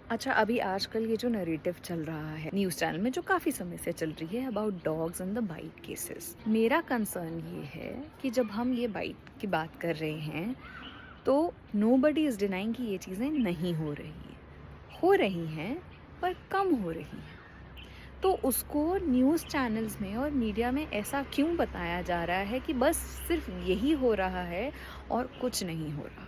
अच्छा, अभी आजकल ये जो नैरेटिव चल रहा है न्यूज़ चैनल में, जो काफ़ी समय से चल रही है, about dogs and the bite cases, मेरा कंसर्न ये है कि जब हम ये बाइट की बात कर रहे हैं तो नोबडी इज़ डिनाइंग कि ये चीज़ें नहीं हो रही हैं, पर कम हो रही हैं। तो उसको न्यूज़ चैनल्स में और मीडिया में ऐसा क्यों बताया जा रहा है कि बस सिर्फ यही हो रहा है और कुछ नहीं हो रहा।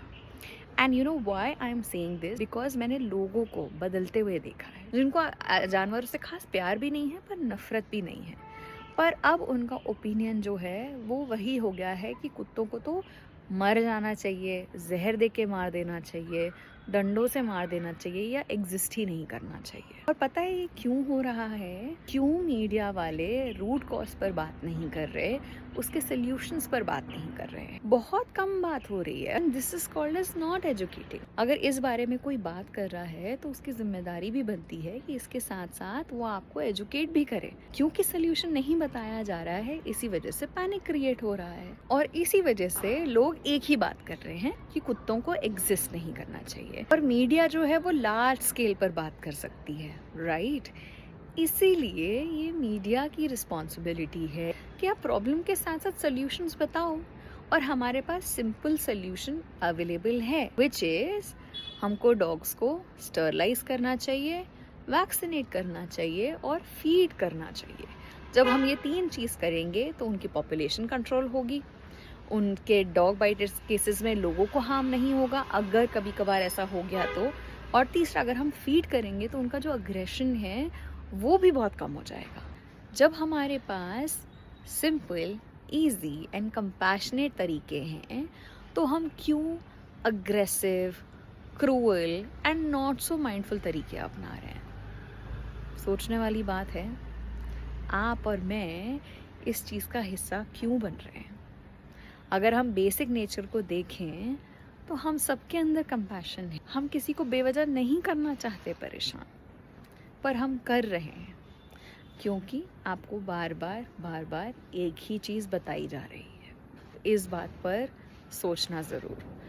And you know why I am saying this, because मैंने लोगों को बदलते हुए देखा है, जिनको जानवरों से खास प्यार भी नहीं है पर नफरत भी नहीं है, पर अब उनका ओपिनियन जो है वो वही हो गया है कि कुत्तों को तो मर जाना चाहिए, जहर दे के मार देना चाहिए, डंडों से मार देना चाहिए, या एग्जिस्ट ही नहीं करना चाहिए। और पता है ये क्यों हो रहा है? क्यों मीडिया वाले रूट कॉज पर बात नहीं कर रहे, उसके सोल्यूशंस पर बात नहीं कर रहे हैं? बहुत कम बात हो रही है। This is called as not educating. अगर इस बारे में कोई बात कर रहा है तो उसकी जिम्मेदारी भी बनती है कि इसके साथ साथ वो आपको एजुकेट भी करे, क्योंकि सोल्यूशन नहीं बताया जा रहा है, इसी वजह से पैनिक क्रिएट हो रहा है और इसी वजह से लोग एक ही बात कर रहे हैं कि कुत्तों को एग्जिस्ट नहीं करना चाहिए। और मीडिया जो है वो लार्ज स्केल पर बात कर सकती है, राइट? इसीलिए ये मीडिया की रिस्पॉन्सिबिलिटी है कि आप प्रॉब्लम के साथ साथ सोल्यूशंस बताओ, और हमारे पास सिंपल सोल्यूशन अवेलेबल है, विच इज हमको डॉग्स को स्टरलाइज करना चाहिए, वैक्सीनेट करना चाहिए और फीड करना चाहिए। जब हम ये 3 चीज़ करेंगे तो उनकी पॉपुलेशन कंट्रोल होगी, उनके डॉग बाइटर्स केसेस में लोगों को हार्म नहीं होगा अगर कभी कभार ऐसा हो गया तो, और तीसरा, अगर हम फीड करेंगे तो उनका जो अग्रेशन है वो भी बहुत कम हो जाएगा। जब हमारे पास सिंपल, इजी एंड कंपैशनेट तरीके हैं तो हम क्यों aggressive, cruel and not so mindful तरीके अपना रहे हैं? सोचने वाली बात है। आप और मैं इस चीज़ का हिस्सा क्यों बन रहे हैं? अगर हम बेसिक नेचर को देखें तो हम सबके अंदर कंपैशन है। हम किसी को बेवजह नहीं करना चाहते परेशान, पर हम कर रहे हैं क्योंकि आपको बार बार एक ही चीज़ बताई जा रही है। इस बात पर सोचना ज़रूर।